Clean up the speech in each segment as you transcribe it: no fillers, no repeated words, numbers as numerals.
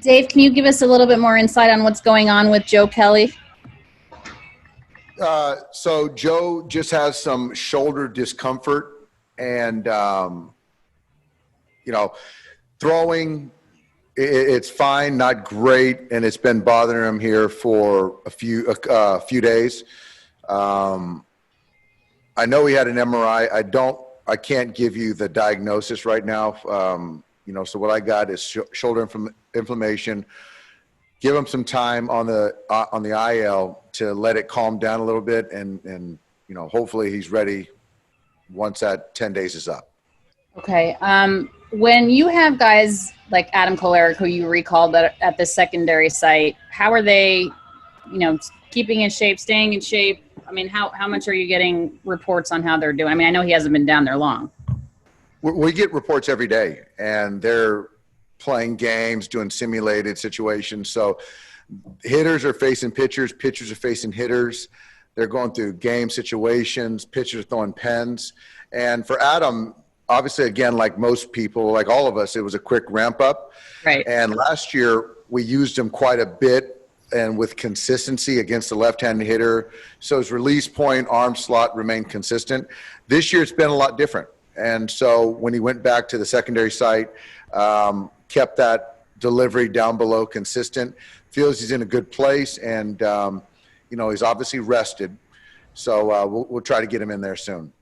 Dave, can you give us a little bit more insight on what's going on with Joe Kelly? So Joe just has some shoulder discomfort and, throwing, it's fine, not great. And it's been bothering him here for a few days. I know he had an MRI. I can't give you the diagnosis right now. So what I got is shoulder inflammation. Give him some time on the IL to let it calm down a little bit, and hopefully he's ready once that 10 days is up. Okay. When you have guys like Adam Kolarek, who you recalled at the secondary site, how are they, keeping in shape, staying in shape? I mean, how much are you getting reports on how they're doing? I mean, I know he hasn't been down there long. We get reports every day, and they're playing games, doing simulated situations. So hitters are facing pitchers, pitchers are facing hitters. They're going through game situations, pitchers are throwing pens. And for Adam, obviously, again, like most people, like all of us, it was a quick ramp up. Right. And last year we used him quite a bit and with consistency against the left-handed hitter. So his release point, arm slot remained consistent. This year it's been a lot different. And so when he went back to the secondary site, kept that delivery down below consistent, feels he's in a good place, and, he's obviously rested. So we'll try to get him in there soon.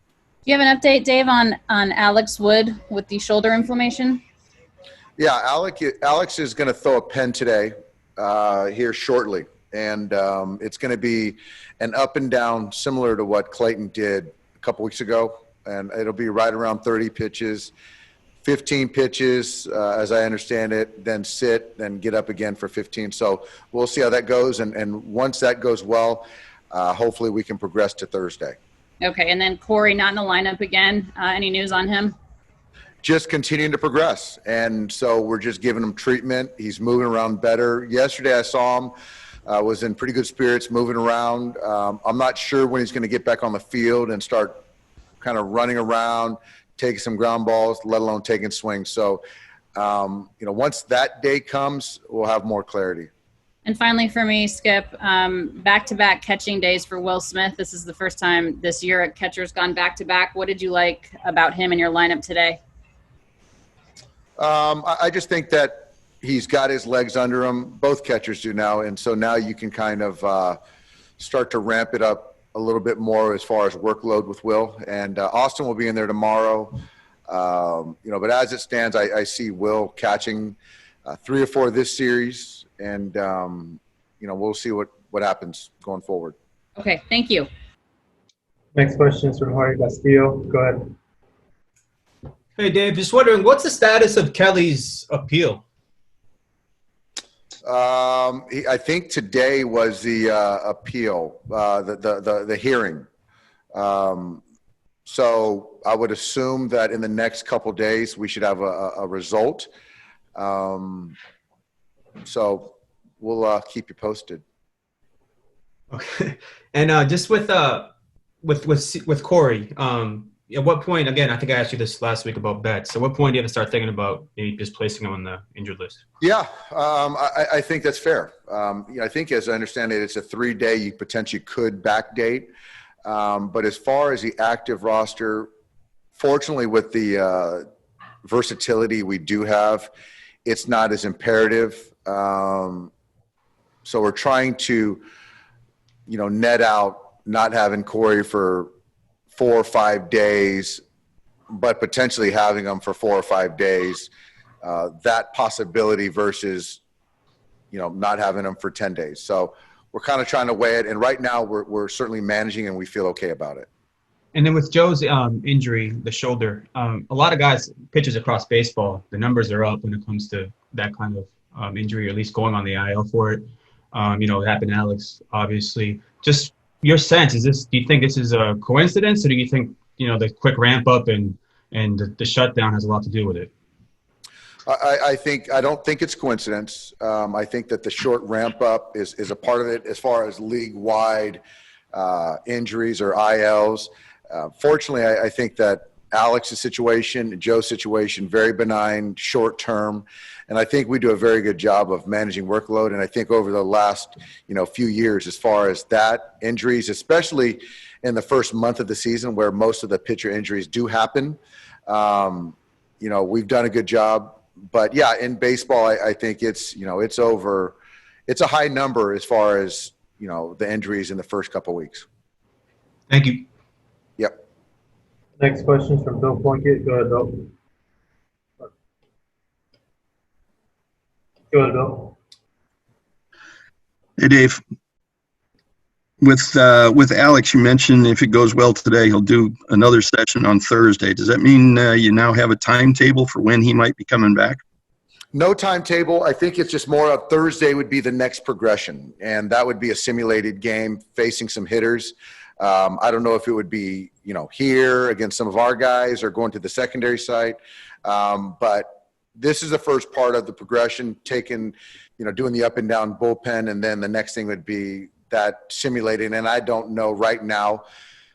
Do you have an update, Dave, on Alex Wood with the shoulder inflammation? Yeah, Alex is going to throw a pen today here shortly. And it's going to be an up and down similar to what Clayton did a couple weeks ago. And it'll be right around 30 pitches, 15 pitches, as I understand it, then sit, then get up again for 15. So we'll see how that goes. And once that goes well, hopefully we can progress to Thursday. Okay. And then Corey not in the lineup again. Any news on him? Just continuing to progress. And so we're just giving him treatment. He's moving around better. Yesterday I saw him, was in pretty good spirits, moving around. I'm not sure when he's going to get back on the field and start kind of running around, taking some ground balls, let alone taking swings. So, once that day comes, we'll have more clarity. And finally for me, Skip, back-to-back catching days for Will Smith. This is the first time this year a catcher's gone back-to-back. What did you like about him in your lineup today? I just think that he's got his legs under him. Both catchers do now. And so now you can kind of start to ramp it up a little bit more as far as workload with Will. And Austin will be in there tomorrow. But as it stands, I see Will catching 3 or 4 this series. And, we'll see what happens going forward. Okay, thank you. Next question is from Jorge Castillo. Go ahead. Hey, Dave, just wondering, what's the status of Kelly's appeal? I think today was the appeal, the hearing. So I would assume that in the next couple of days we should have a result. So we'll keep you posted. Okay, and just with Corey, at what point? Again, I think I asked you this last week about bets. So, what point do you have to start thinking about maybe just placing him on the injured list? Yeah, I think that's fair. I think, as I understand it, it's a 3-day. You potentially could backdate. But as far as the active roster, fortunately, with the versatility we do have, it's not as imperative. So we're trying to, net out not having Corey for 4 or 5 days, but potentially having them for 4 or 5 days. That possibility versus, not having them for 10 days. So we're kind of trying to weigh it. And right now we're certainly managing and we feel okay about it. And then with Joe's injury, the shoulder, a lot of guys, pitchers across baseball, the numbers are up when it comes to that kind of injury, or at least going on the IL for it. It happened to Alex, obviously. Just your sense, do you think this is a coincidence, or do you think, the quick ramp up and the shutdown has a lot to do with it? I don't think it's coincidence. I think that the short ramp up is a part of it as far as league-wide injuries or ILs. Fortunately, I think that Alex's situation, Joe's situation, very benign, short term. And I think we do a very good job of managing workload. And I think over the last, few years, as far as that injuries, especially in the first month of the season where most of the pitcher injuries do happen, we've done a good job. But yeah, in baseball, I think it's over. It's a high number as far as, the injuries in the first couple of weeks. Thank you. Yep. Next question is from Bill Plunkett. Go ahead, Bill. Go ahead, Bill. Hey, Dave. With Alex, you mentioned if it goes well today, he'll do another session on Thursday. Does that mean you now have a timetable for when he might be coming back? No timetable. I think it's just more of Thursday would be the next progression, and that would be a simulated game facing some hitters. I don't know if it would be, here against some of our guys or going to the secondary site. But this is the first part of the progression, doing the up and down bullpen. And then the next thing would be that simulated. And I don't know right now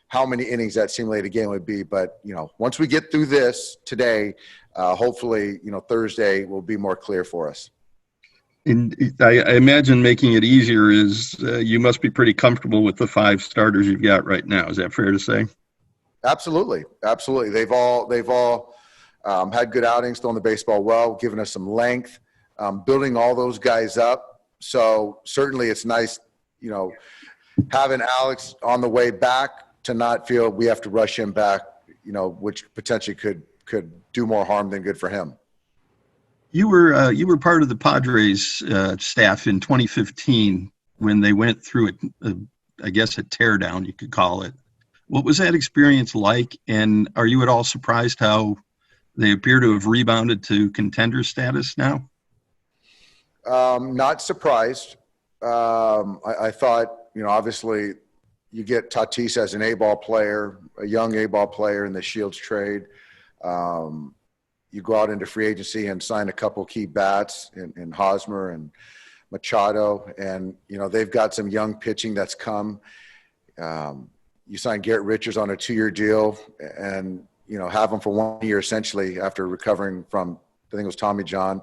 how many innings that simulated game would be. But, once we get through this today, hopefully, Thursday will be more clear for us. And I imagine making it easier is you must be pretty comfortable with the 5 starters you've got right now. Is that fair to say? Absolutely. They've all had good outings, throwing the baseball well, giving us some length, building all those guys up. So certainly it's nice, having Alex on the way back to not feel we have to rush him back, which potentially could do more harm than good for him. You were part of the Padres staff in 2015 when they went through I guess a teardown, you could call it. What was that experience like? And are you at all surprised how they appear to have rebounded to contender status now? Not surprised. I thought, obviously you get Tatis as an A-ball player, a young A-ball player in the Shields trade. You go out into free agency and sign a couple key bats in Hosmer and Machado. And, they've got some young pitching that's come. You sign Garrett Richards on a 2-year deal and, have him for 1 year essentially after recovering from, I think it was Tommy John.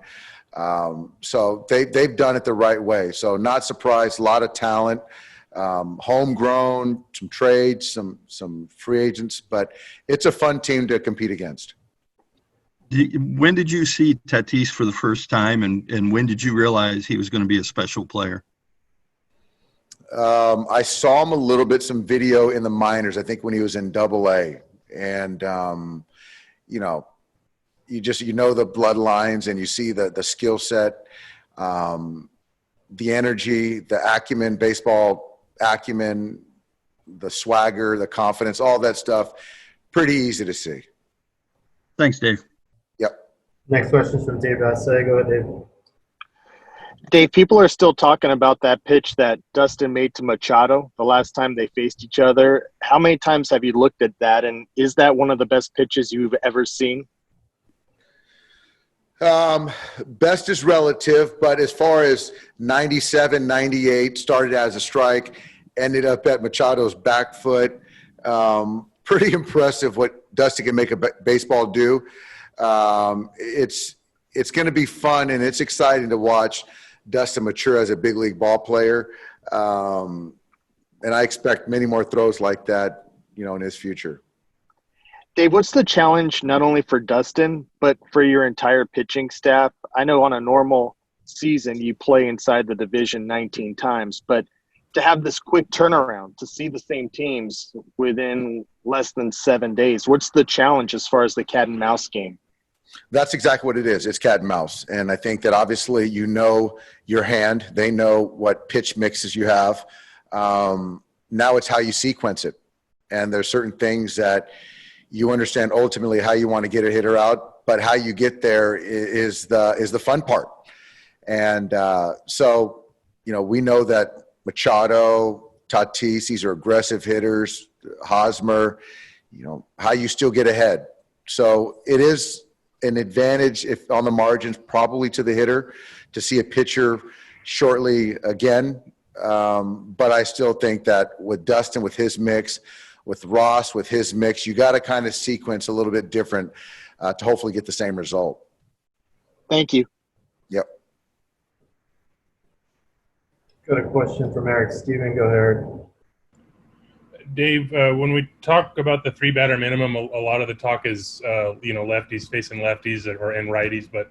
So they've done it the right way. So not surprised, a lot of talent, homegrown, some trades, some free agents, but it's a fun team to compete against. When did you see Tatis for the first time, and when did you realize he was going to be a special player? I saw him a little bit, some video in the minors, I think when he was in AA. And, you know the bloodlines and you see the skill set, the energy, the acumen, baseball acumen, the swagger, the confidence, all that stuff. Pretty easy to see. Thanks, Dave. Yep. Next question is from Dave Assay. Go ahead, Dave. Dave, people are still talking about that pitch that Dustin made to Machado the last time they faced each other. How many times have you looked at that, and is that one of the best pitches you've ever seen? Best is relative, but as far as 97, 98, started as a strike, ended up at Machado's back foot. Pretty impressive what Dustin can make a baseball do. It's going to be fun, and it's exciting to watch Dustin mature as a big league ball player. And I expect many more throws like that, in his future. Dave, what's the challenge not only for Dustin, but for your entire pitching staff? I know on a normal season you play inside the division 19 times, but to have this quick turnaround, to see the same teams within less than 7 days, what's the challenge as far as the cat and mouse game? That's exactly what it is. It's cat and mouse. And I think that obviously your hand. They know what pitch mixes you have. Now it's how you sequence it. And there's certain things that you understand ultimately how you want to get a hitter out, but how you get there is the fun part. And so we know that Machado, Tatis, these are aggressive hitters, Hosmer, how you still get ahead. So it is an advantage if on the margins, probably to the hitter, to see a pitcher shortly again. But I still think that with Dustin, with his mix, with Ross, with his mix. You got to kind of sequence a little bit different to hopefully get the same result. Thank you. Yep. Got a question from Eric. Steven, go ahead, Eric. Dave, when we talk about the 3-batter minimum, a lot of the talk is, lefties facing lefties and righties. But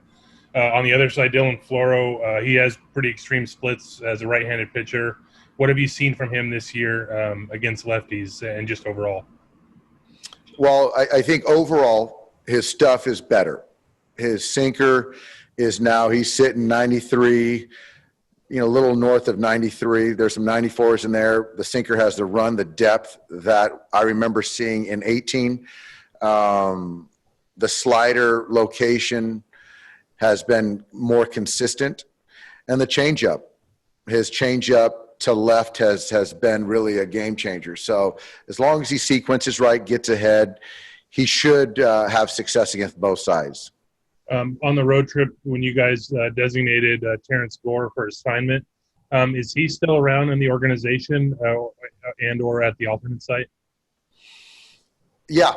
on the other side, Dylan Floro, he has pretty extreme splits as a right-handed pitcher. What have you seen from him this year against lefties and just overall? Well, I think overall his stuff is better. His sinker is now, he's sitting 93, a little north of 93. There's some 94s in there. The sinker has the run, the depth that I remember seeing in 18. The slider location has been more consistent. And the changeup, his changeup to left has been really a game changer. So as long as he sequences right, gets ahead, he should have success against both sides. On the road trip, when you guys designated Terrence Gore for assignment, is he still around in the organization and or at the alternate site? Yeah.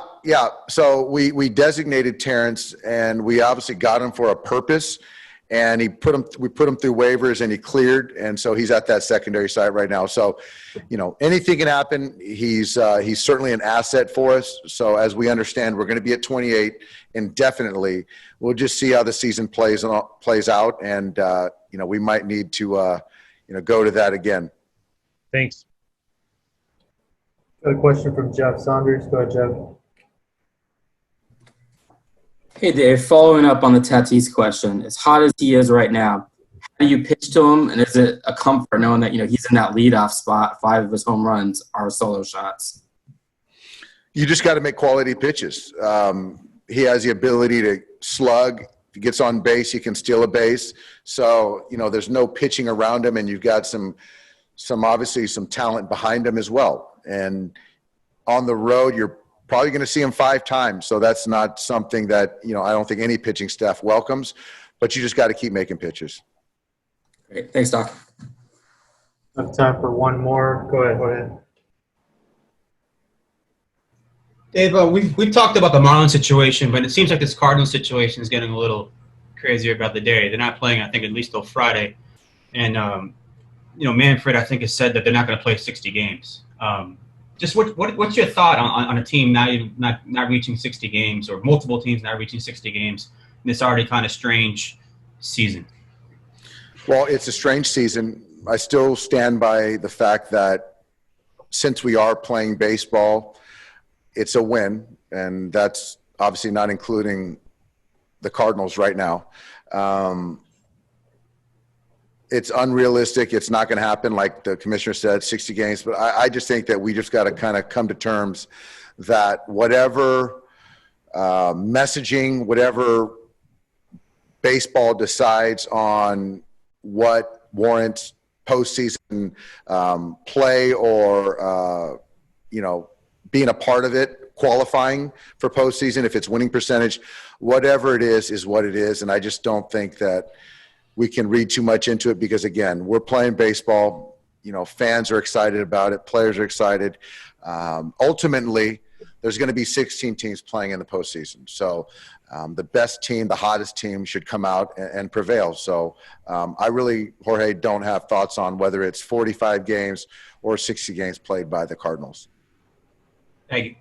So we designated Terrence, and we obviously got him for a purpose. And we put him through waivers, and he cleared, and so he's at that secondary site right now. So, anything can happen. He's certainly an asset for us. So as we understand, we're going to be at 28 indefinitely. We'll just see how the season plays out, and we might need to go to that again. Thanks. Got a question from Jeff Saunders. Go ahead, Jeff. Hey, Dave, following up on the Tatis question, as hot as he is right now, how do you pitch to him? And is it a comfort knowing that, he's in that leadoff spot, 5 of his home runs are solo shots? You just got to make quality pitches. He has the ability to slug. If he gets on base, he can steal a base. So, there's no pitching around him, and you've got some obviously some talent behind him as well. And on the road, you're probably going to see him 5 times. So that's not something that, I don't think any pitching staff welcomes, but you just got to keep making pitches. Great. Thanks, Doc. Enough time for one more. Go ahead. Dave, we've talked about the Marlins situation, but it seems like this Cardinals situation is getting a little crazier about the day. They're not playing, I think, at least till Friday. And, Manfred, I think, has said that they're not going to play 60 games. Just what's your thought on a team not reaching 60 games, or multiple teams not reaching 60 games in this already kind of strange season? Well, it's a strange season. I still stand by the fact that since we are playing baseball, it's a win, and that's obviously not including the Cardinals right now. It's unrealistic. It's not going to happen, like the commissioner said, 60 games. But I just think that we just got to kind of come to terms that whatever messaging, whatever baseball decides on what warrants postseason play or, being a part of it, qualifying for postseason, if it's winning percentage, whatever it is what it is. And I just don't think that we can read too much into it because, again, we're playing baseball. Fans are excited about it. Players are excited. Ultimately, there's going to be 16 teams playing in the postseason. So the best team, the hottest team should come out and prevail. So I really, Jorge, don't have thoughts on whether it's 45 games or 60 games played by the Cardinals. Thank you.